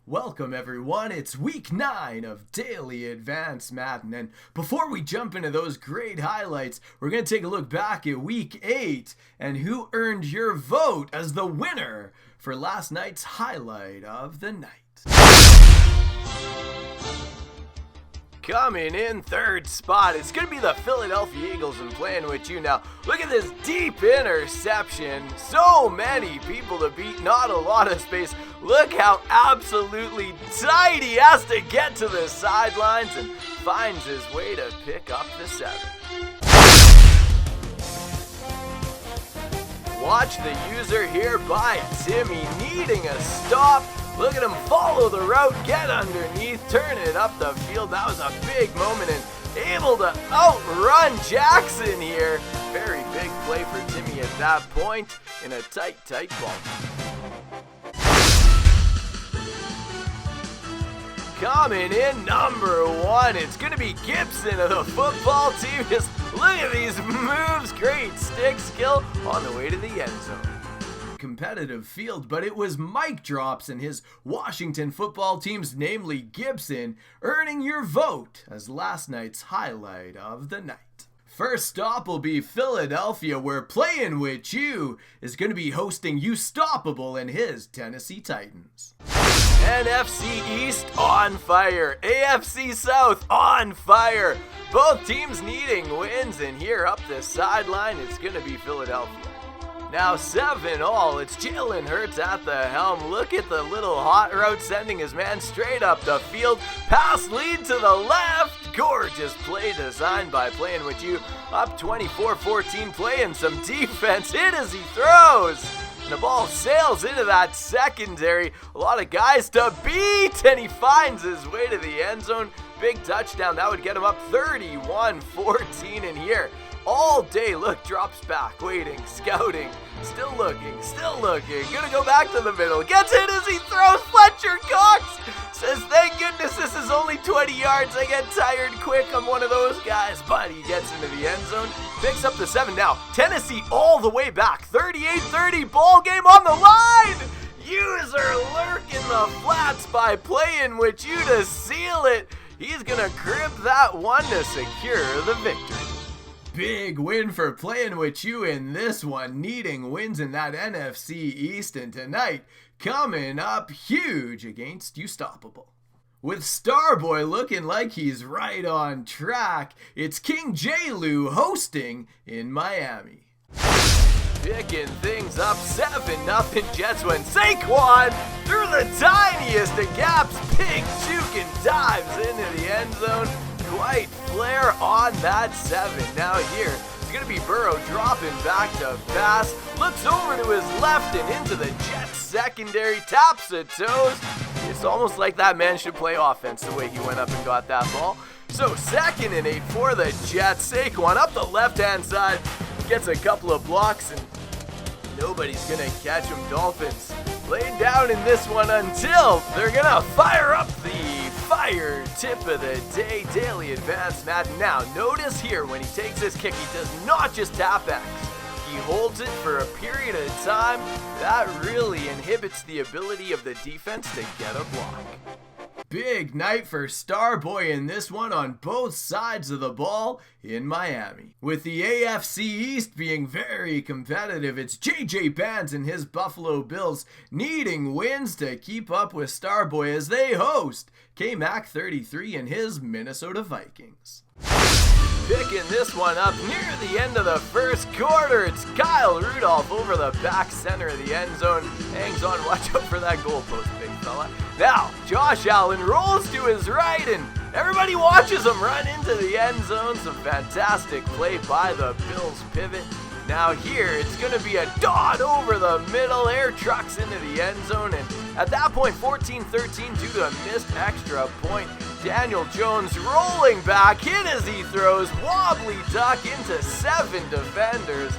Welcome everyone, it's week 9 of Daily Advanced Madden, and before we jump into those great highlights, we're going to take a look back at week 8 and who earned your vote as the winner for last night's highlight of the night. Coming in third spot, it's going to be the Philadelphia Eagles and playing with you now. Look at this deep interception. So many people to beat, not a lot of space. Look how absolutely tight he has to get to the sidelines and finds his way to pick up the 7. Watch the user here by Timmy needing a stop. Look at him follow the route, get underneath, turn it up the field. That was a big moment and able to outrun Jackson here. Very big play for Timmy at that point in a tight ball. Coming in number 1, it's going to be Gibson of the football team. Just look at these moves, great stick skill on the way to the end zone. Competitive field, but it was mic drops and his Washington football team's, namely Gibson, earning your vote as last night's highlight of the night. First stop will be Philadelphia, where Playing With You is going to be hosting Unstoppable and his Tennessee Titans. NFC East on fire, AFC South on fire. Both teams needing wins, and here up the sideline it's going to be Philadelphia. Now 7-all, it's Jalen Hurts at the helm. Look at the little hot route sending his man straight up the field. Pass lead to the left. Gorgeous play designed by Playing With You. Up 24-14, playing some defense. Hit as he throws. And the ball sails into that secondary. A lot of guys to beat, and he finds his way to the end zone. Big touchdown. That would get him up 31-14 in here. All day, look, drops back, waiting, scouting, still looking, gonna go back to the middle, gets hit as he throws. Fletcher Cox says, thank goodness this is only 20 yards, I get tired quick, I'm one of those guys, but he gets into the end zone, picks up the 7. Now, Tennessee all the way back, 38-30, ball game on the line. User lurking the flats by Playing With You to seal it. He's gonna crib that one to secure the victory. Big win for Playing With You in this one, needing wins in that NFC East, and tonight coming up huge against Unstoppable. With Starbwoyyk looking like he's right on track, it's King J-Lou hosting in Miami. Picking things up 7-0 Jets when Saquon through the tiniest of gaps, big juke and dives into the end zone. Quite flare on that 7. Now here, it's going to be Burrow dropping back to pass. Looks over to his left and into the Jets secondary. Taps the toes. It's almost like that man should play offense the way he went up and got that ball. So 2nd and 8 for the Jets. Saquon up the left-hand side. Gets a couple of blocks and nobody's going to catch him. Dolphins laying down in this one until they're going to fire up the fire tip of the day, Daily Advanced Madden. Now, notice here when he takes his kick, he does not just tap X. He holds it for a period of time. That really inhibits the ability of the defense to get a block. Big night for Starbwoyyk in this one on both sides of the ball in Miami. With the AFC East being very competitive, it's JJ Bands and his Buffalo Bills needing wins to keep up with Starbwoyyk as they host kmac 33 and his Minnesota Vikings. Picking this one up near the end of the first quarter, it's Kyle Rudolph over the back center of the end zone. Hangs on, watch out for that goalpost, big fella. Now, Josh Allen rolls to his right and everybody watches him run into the end zone. Some fantastic play by the Bills pivot. Now here, it's going to be a dot over the middle, air trucks into the end zone, and at that point, 14-13 due to a missed extra point. Daniel Jones rolling back, hit as he throws, wobbly duck into 7 defenders.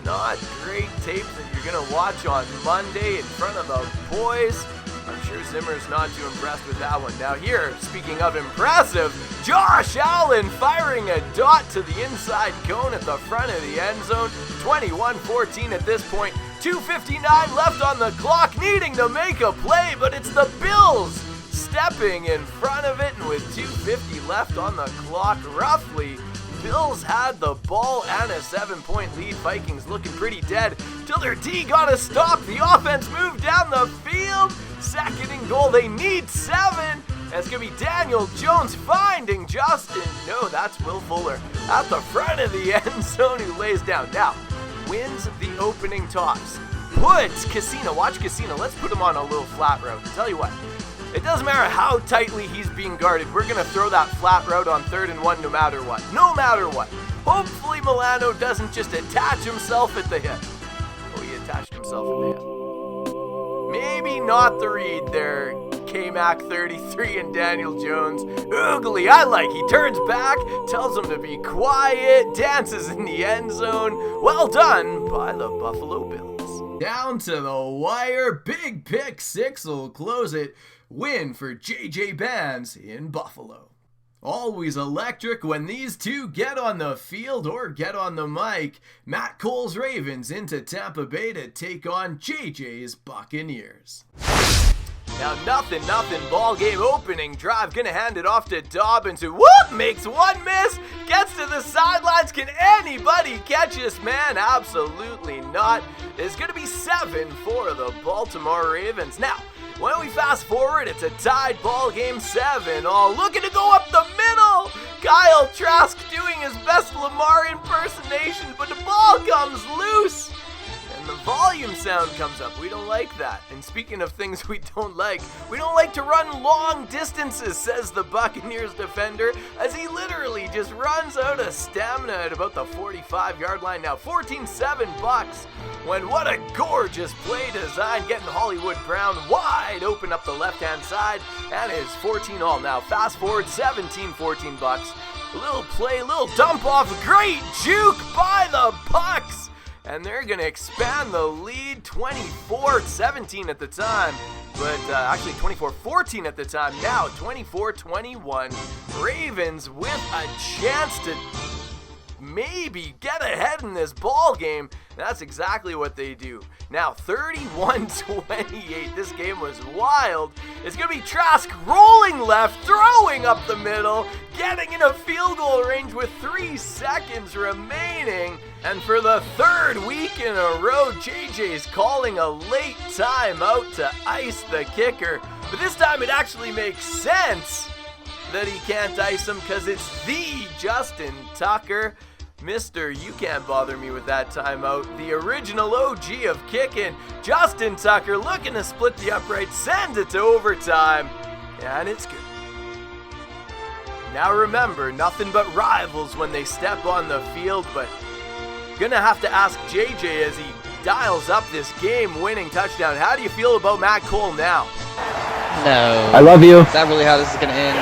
Not great tape that you're going to watch on Monday in front of the boys. I'm sure Zimmer's not too impressed with that one. Now here, speaking of impressive, Josh Allen firing a dot to the inside cone at the front of the end zone. 21-14 at this point. 2:59 left on the clock, needing to make a play, but it's the Bills stepping in front of it, and with 2:50 left on the clock, roughly, Bills had the ball and a 7-point lead. Vikings looking pretty dead till their D got a stop. The offense moved down the field. Second and goal. They need 7. It's going to be Daniel Jones finding Justin. No, that's Will Fuller at the front of the end zone who lays down. Now, wins the opening toss. Put Casino. Watch Casino. Let's put him on a little flat route. Tell you what. It doesn't matter how tightly he's being guarded. We're going to throw that flat route on 3rd and 1 no matter what. No matter what. Hopefully Milano doesn't just attach himself at the hip. Oh, he attached himself at the hip. Maybe not the read there. kmac 33 and Daniel Jones. Oogly, I like. He turns back, tells him to be quiet, dances in the end zone. Well done by the Buffalo Bills. Down to the wire. Big pick 6 will close it. Win for J.J. Bands in Buffalo. Always electric when these two get on the field or get on the mic. Matt Cole's Ravens into Tampa Bay to take on J.J.'s Buccaneers. Now nothing, ball game opening drive. Gonna hand it off to Dobbins, who makes one miss, gets to the sidelines. Can anybody catch this man? Absolutely not. There's gonna be 7 for the Baltimore Ravens. Now, when we fast forward, it's a tied ball game, 7-all. Looking to go up the middle. Kyle Trask doing his best Lamar impersonation, but the ball comes loose. And the volume sound comes up. We don't like that. And speaking of things we don't like to run long distances, says the Buccaneers defender, as he literally just runs out of stamina at about the 45-yard line. Now 14-7 Bucks, when what a gorgeous play design, getting Hollywood Brown wide open up the left-hand side, and is 14-all. Now fast forward, 17-14 Bucks. A little play, a little dump off, great juke by the Bucks. And they're going to expand the lead, 24-17 at the time, but actually 24-14 at the time. Now 24-21, Ravens with a chance to maybe get ahead in this ball game. That's exactly what they do. Now 31-28, this game was wild. It's going to be Trask rolling left, throwing up the middle, getting in a field goal range with 3 seconds remaining. And for the 3rd week in a row, JJ's calling a late timeout to ice the kicker. But this time it actually makes sense that he can't ice him, because it's the Justin Tucker. Mr. You Can't Bother Me with That Timeout, the original OG of kicking. Justin Tucker looking to split the upright, sends it to overtime, and it's good. Now remember, nothing but rivals when they step on the field, but gonna have to ask JJ as he dials up this game-winning touchdown. How do you feel about Matt Cole now? No. I love you. Is that really how this is gonna end?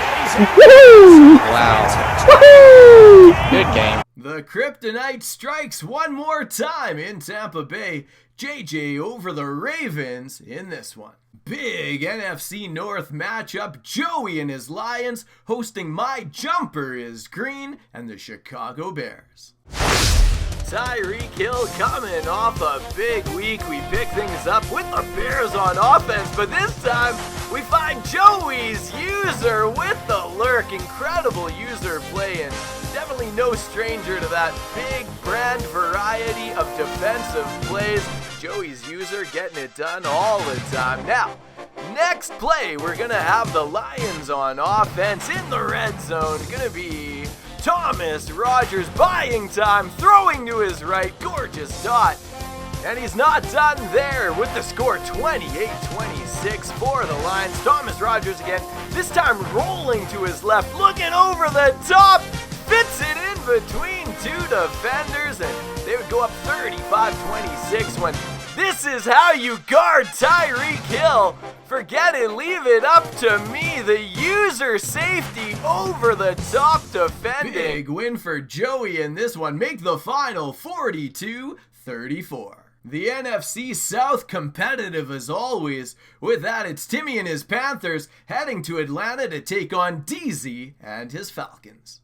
Woohoo! Wow. Woohoo! Good game. The Kryptonite strikes one more time in Tampa Bay. JJ over the Ravens in this one. Big NFC North matchup. Joey and his Lions hosting My Jumper is Green and the Chicago Bears. Tyreek Hill coming off a big week. We pick things up with the Bears on offense, but this time we find Joey's user with the lurk. Incredible user play, and definitely no stranger to that big brand variety of defensive plays. Joey's user getting it done all the time. Now, next play, we're going to have the Lions on offense in the red zone. Going to be Thomas Rogers buying time, throwing to his right, gorgeous dot. And he's not done there with the score, 28-26 for the Lions. Thomas Rogers again, this time rolling to his left, looking over the top, fits it in between 2 defenders, and they would go up 35-26 when this is how you guard Tyreek Hill. Forget it, leave it up to me. The user safety over the top defending. Big win for Joey in this one. Make the final 42-34. The NFC South competitive as always. With that, it's Timmy and his Panthers heading to Atlanta to take on DZ and his Falcons.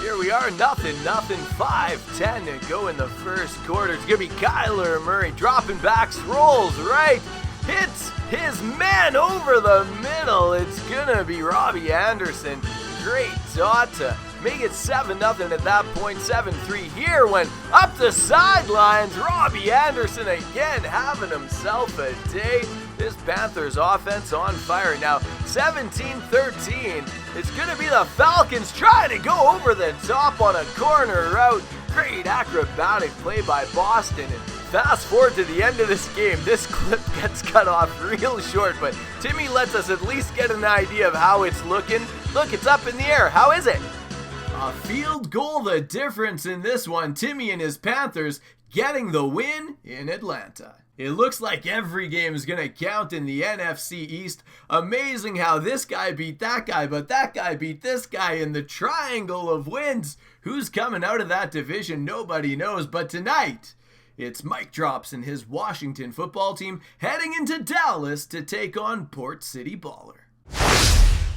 Here we are, nothing, 5-10 to go in the first quarter. It's going to be Kyler Murray dropping backs, rolls right, hits his man over the middle. It's going to be Robbie Anderson. Great dot to make it 7-0 at that point. 7-3 here when up the sidelines. Robbie Anderson again having himself a day. This Panthers offense on fire now. 17-13. It's going to be the Falcons trying to go over the top on a corner route. Great acrobatic play by Boston. And fast forward to the end of this game. This clip gets cut off real short, but Timmy lets us at least get an idea of how it's looking. Look, it's up in the air. How is it? A field goal the difference in this one. Timmy and his Panthers getting the win in Atlanta. It looks like every game is going to count in the NFC East. Amazing how this guy beat that guy, but that guy beat this guy in the triangle of wins. Who's coming out of that division? Nobody knows, but tonight, it's Mike Drops and his Washington football team heading into Dallas to take on Port City Baller.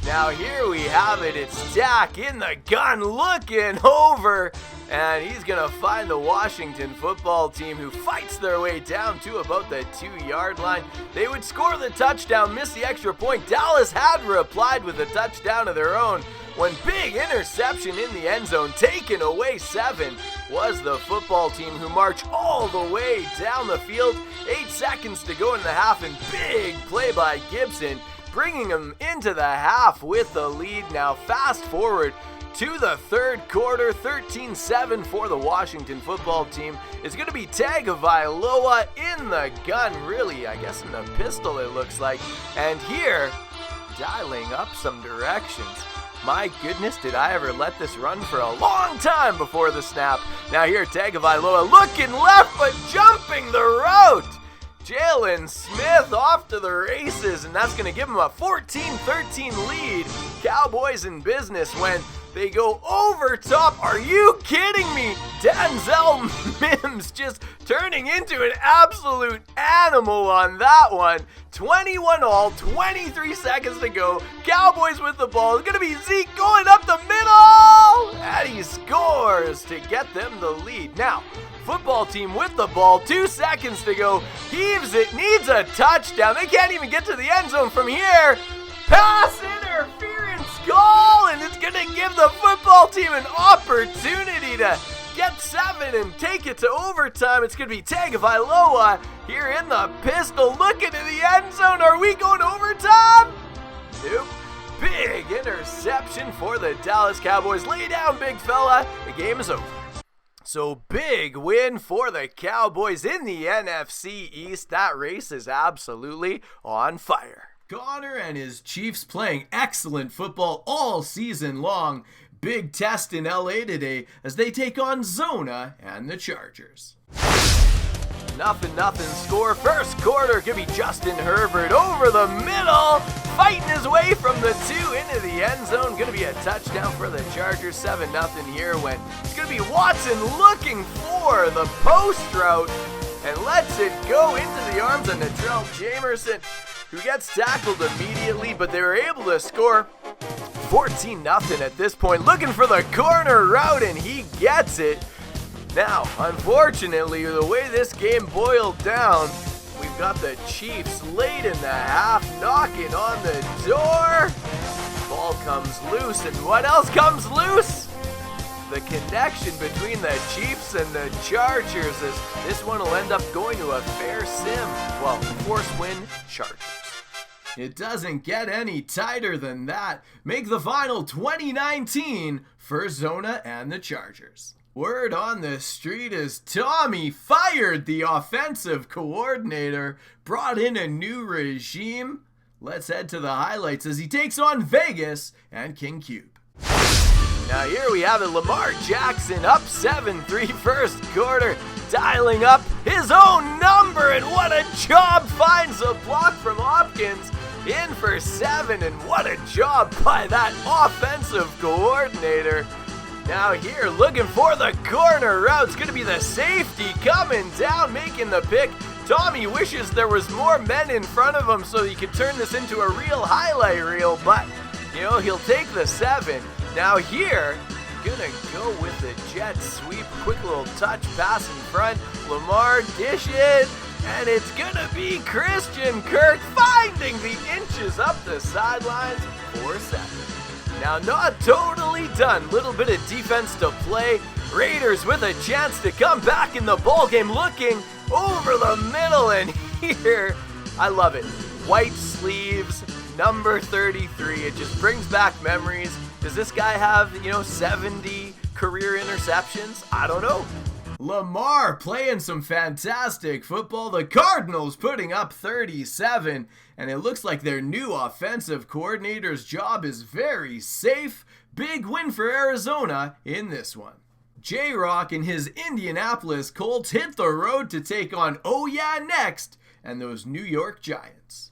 Now here we have it, it's Dak in the gun looking over, and he's going to find the Washington football team who fights their way down to about the 2-yard line. They would score the touchdown, miss the extra point. Dallas had replied with a touchdown of their own when big interception in the end zone, taken away 7, was the football team who marched all the way down the field. 8 seconds to go in the half, and big play by Gibson, bringing them into the half with the lead. Now fast forward to the third quarter, 13-7 for the Washington football team. It's going to be Tagovailoa in the gun, really, I guess in the pistol it looks like. And here, dialing up some directions. My goodness, did I ever let this run for a long time before the snap. Now here, Tagovailoa looking left, but jumping the route. Jalen Smith off to the races, and that's going to give him a 14-13 lead. Cowboys in business when they go over top. Are you kidding me? Denzel Mims just turning into an absolute animal on that one. 21 all, 23 seconds to go. Cowboys with the ball. It's going to be Zeke going up the middle, and he scores to get them the lead. Now, football team with the ball, 2 seconds to go, heaves it, needs a touchdown. They can't even get to the end zone from here. Pass interference goal, and it's going to give the football team an opportunity to get 7 and take it to overtime. It's going to be Tagovailoa here in the pistol, looking to the end zone. Are we going to overtime? Nope. Big interception for the Dallas Cowboys. Lay down, big fella. The game is over. So big win for the Cowboys in the NFC East. That race is absolutely on fire. Connor and his Chiefs playing excellent football all season long. Big test in LA today as they take on Zona and the Chargers. Nothing score. First quarter could be Justin Herbert over the middle, fighting his way from the 2 into the end zone. Going to be a touchdown for the Chargers. 7-0 here when it's going to be Watson looking for the post route and lets it go into the arms of Natrell Jamerson, who gets tackled immediately, but they were able to score 14-0 at this point. Looking for the corner route, and he gets it. Now, unfortunately, the way this game boiled down, we've got the Chiefs late in the half, knocking on the door. Ball comes loose, and what else comes loose? The connection between the Chiefs and the Chargers, as this one will end up going to a fair sim. Well, force win, Chargers. It doesn't get any tighter than that. Make the final 2019 for Zona and the Chargers. Word on the street is Tommy fired the offensive coordinator, brought in a new regime. Let's head to the highlights as he takes on Vegas and King Cube. Now here we have it, Lamar Jackson up 7-3 first quarter, dialing up his own number, and what a job, finds a block from Hopkins, in for 7, and what a job by that offensive coordinator. Now here, looking for the corner route. It's going to be the safety coming down, making the pick. Tommy wishes there was more men in front of him so he could turn this into a real highlight reel, but, he'll take the 7. Now here, gonna go with the jet sweep. Quick little touch pass in front. Lamar dish it, and it's gonna be Christian Kirk finding the inches up the sidelines for 7. Now, not totally done. Little bit of defense to play. Raiders with a chance to come back in the ball game, looking over the middle, and here, I love it. White sleeves, number 33. It just brings back memories. Does this guy have, 70 career interceptions? I don't know. Lamar playing some fantastic football. The Cardinals putting up 37, and it looks like their new offensive coordinator's job is very safe. Big win for Arizona in this one. J-Rock and his Indianapolis Colts hit the road to take on Oh Yeah Next and those New York Giants.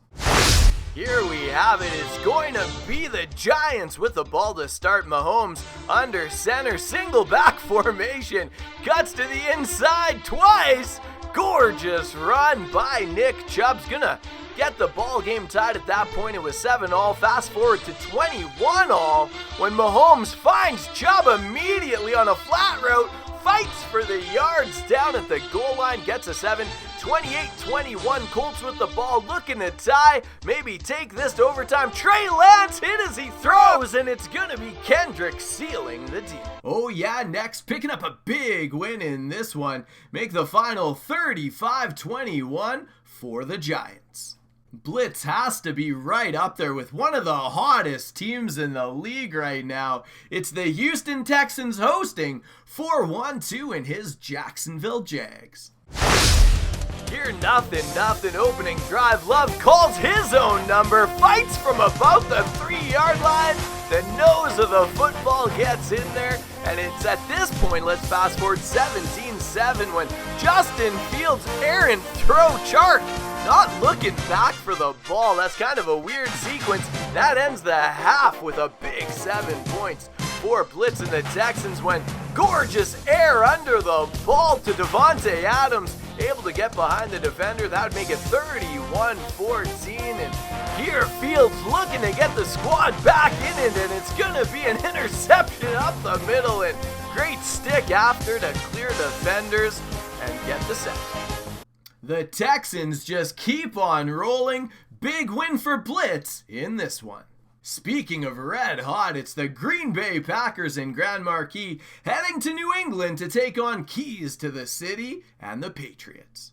Here we have it. It's going to be the Giants with the ball to start. Mahomes under center, single back formation, cuts to the inside twice. Gorgeous run by Nick Chubb's gonna get the ball game tied at that point. It was 7-all. Fast forward to 21-all when Mahomes finds Chubb immediately on a flat route, fights for the yards down at the goal line, gets a 7. 28-21, Colts with the ball, looking to tie, maybe take this to overtime. Trey Lance hit as he throws, and it's gonna be Kendrick sealing the deal. Oh yeah, next, picking up a big win in this one, make the final 35-21 for the Giants. Blitz has to be right up there with one of the hottest teams in the league right now. It's the Houston Texans hosting 4-1-2 in his Jacksonville Jags. Here, nothing, opening drive. Love calls his own number, fights from about the 3-yard line. The nose of the football gets in there, and it's at this point, let's fast forward 17-7 when Justin Fields errant throw. Chark not looking back for the ball. That's kind of a weird sequence. That ends the half with a big 7 points for Blitz, and the Texans went gorgeous air under the ball to Devontae Adams, able to get behind the defender. That would make it 31-14, and here Fields looking to get the squad back in it, and it's gonna be an interception up the middle, and great stick after to clear defenders and get the sack. The Texans just keep on rolling. Big win for Blitz in this one. Speaking of red hot, it's the Green Bay Packers in Grand Marquis heading to New England to take on Keys to the City and the Patriots.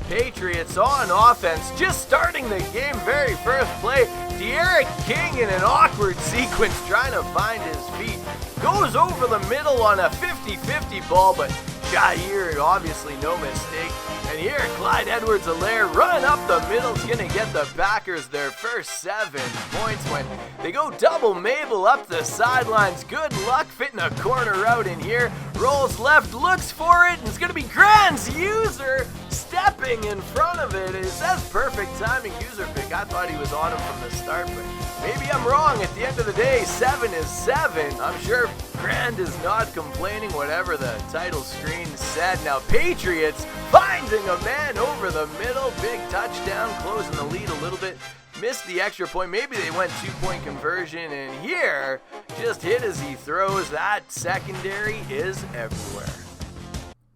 Patriots on offense, just starting the game, very first play. De'Aaron King in an awkward sequence trying to find his feet. Goes over the middle on a 50-50 ball, but Jair, obviously no mistake. And here, Clyde Edwards-Helaire running up the middle is going to get the Packers their first 7 points when they go double Mabel up the sidelines. Good luck fitting a corner route in here. Rolls left, looks for it, and it's going to be Grand's user stepping in front of it. It says perfect timing user pick. I thought he was on him from the start, but maybe I'm wrong. At the end of the day, 7 is 7. I'm sure Grand is not complaining, whatever the title screen said. Now, Patriots finding a man over the middle. Big touchdown, closing the lead a little bit. Missed the extra point. Maybe they went 2-point conversion, and here, just hit as he throws. That secondary is everywhere.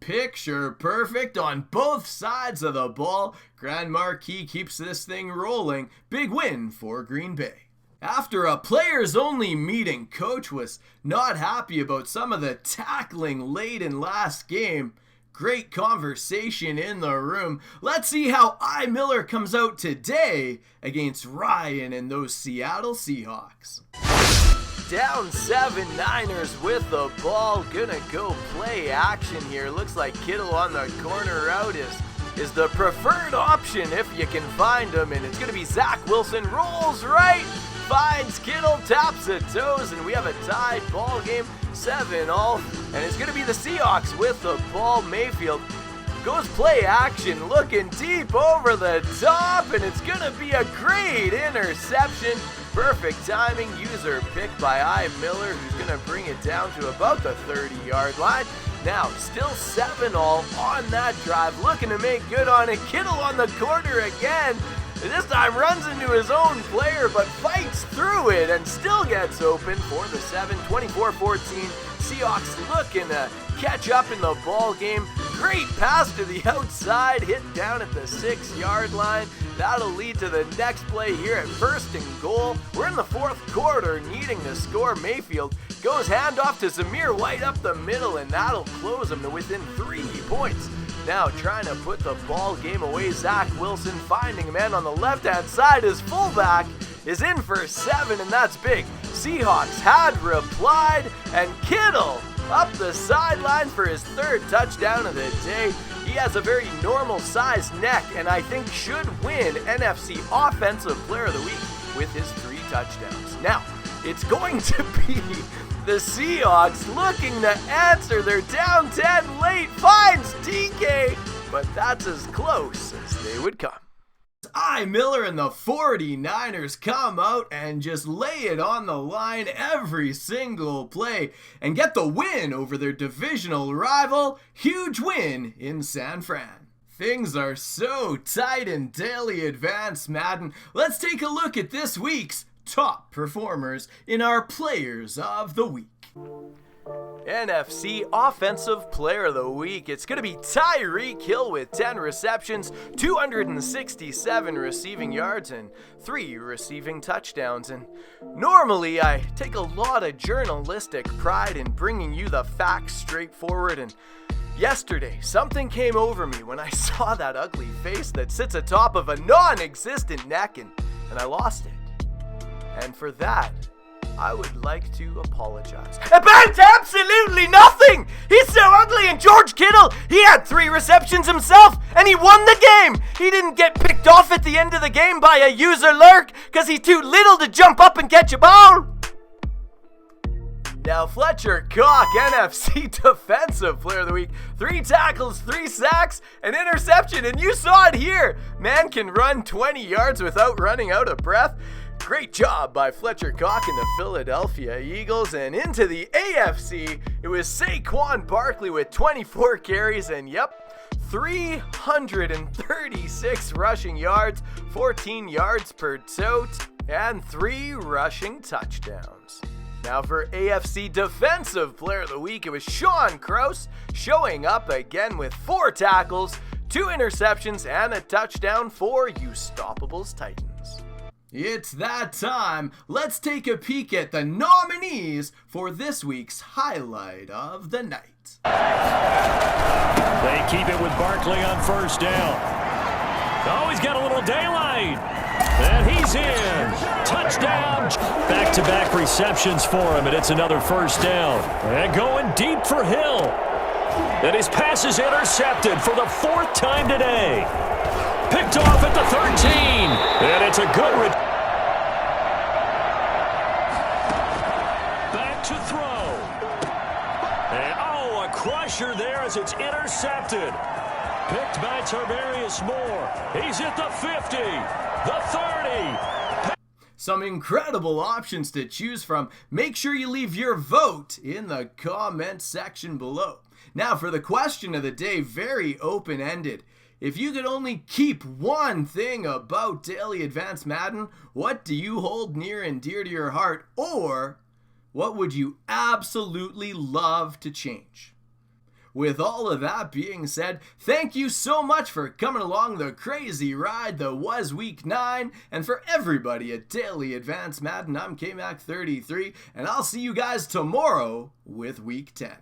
Picture perfect on both sides of the ball. Grand Marquis keeps this thing rolling. Big win for Green Bay. After a players-only meeting, coach was not happy about some of the tackling late in last game. Great conversation in the room. Let's see how I. Miller comes out today against Ryan and those Seattle Seahawks. Down 7, Niners with the ball. Gonna go play action here. Looks like Kittle on the corner route is the preferred option if you can find him. And it's gonna be Zach Wilson. Rolls right, finds Kittle, taps the toes, and we have a tied ball game. 7-all. And it's gonna be the Seahawks with the ball. Mayfield goes play action, looking deep over the top, and it's gonna be a great interception. perfect timing, user pick by I. Miller, who's going to bring it down to about the 30-yard line. Now, still 7-all on that drive, looking to make good on it. Kittle on the corner again. This time runs into his own player, but fights through it and still gets open for the 7, 24-14. Seahawks looking to catch up in the ball game. Great pass to the outside, hit down at the 6-yard line. That'll lead to the next play here at 1st and goal. We're in the 4th quarter, needing to score. Mayfield goes handoff to Zamir White up the middle, and that'll close him to within 3 points. Now trying to put the ball game away, Zach Wilson finding a man on the left-hand side. His fullback is in for 7, and that's big. Seahawks had replied, and Kittle up the sideline for his 3rd touchdown of the day. He has a very normal-sized neck, and I think should win NFC Offensive Player of the Week with his 3 touchdowns. Now, it's going to be the Seahawks looking to answer. They're down 10 late, finds DK, but that's as close as they would come. I. Miller and the 49ers come out and just lay it on the line every single play and get the win over their divisional rival. Huge win in San Fran. Things are so tight in Daily Advanced Madden. Let's take a look at this week's top performers in our Players of the Week. NFC Offensive Player of the Week. It's going to be Tyreek Hill with 10 receptions, 267 receiving yards, and 3 receiving touchdowns. And normally I take a lot of journalistic pride in bringing you the facts straightforward, and yesterday something came over me when I saw that ugly face that sits atop of a non-existent neck, and I lost it. And for that, I would like to apologize. About absolutely nothing! He's so ugly, and George Kittle, he had 3 receptions himself, and he won the game! He didn't get picked off at the end of the game by a user lurk, because he's too little to jump up and catch a ball! Now, Fletcher Cox, NFC Defensive Player of the Week. 3 tackles, 3 sacks, an interception, and you saw it here! Man can run 20 yards without running out of breath. Great job by Fletcher Cox and the Philadelphia Eagles. And into the AFC, it was Saquon Barkley with 24 carries and 336 rushing yards, 14 yards per tote, and 3 rushing touchdowns. Now for AFC Defensive Player of the Week, it was Sean Krause showing up again with 4 tackles, 2 interceptions, and a touchdown for Unstoppables Titans. It's that time. Let's take a peek at the nominees for this week's Highlight of the Night. They keep it with Barkley on 1st down. Oh, he's got a little daylight. And he's in. Touchdown. Back-to-back receptions for him, and it's another 1st down. And going deep for Hill. And his pass is intercepted for the 4th time today. Picked off at the 13. And it's a good back to throw. And a crusher there as it's intercepted. Picked by Tarvarius Moore. He's at the 50, the 30. Some incredible options to choose from. Make sure you leave your vote in the comment section below. Now for the question of the day, very open-ended. If you could only keep one thing about Daily Advanced Madden, what do you hold near and dear to your heart? Or what would you absolutely love to change? With all of that being said, thank you so much for coming along the crazy ride that was Week 9. And for everybody at Daily Advanced Madden, I'm kmac 33, and I'll see you guys tomorrow with Week 10.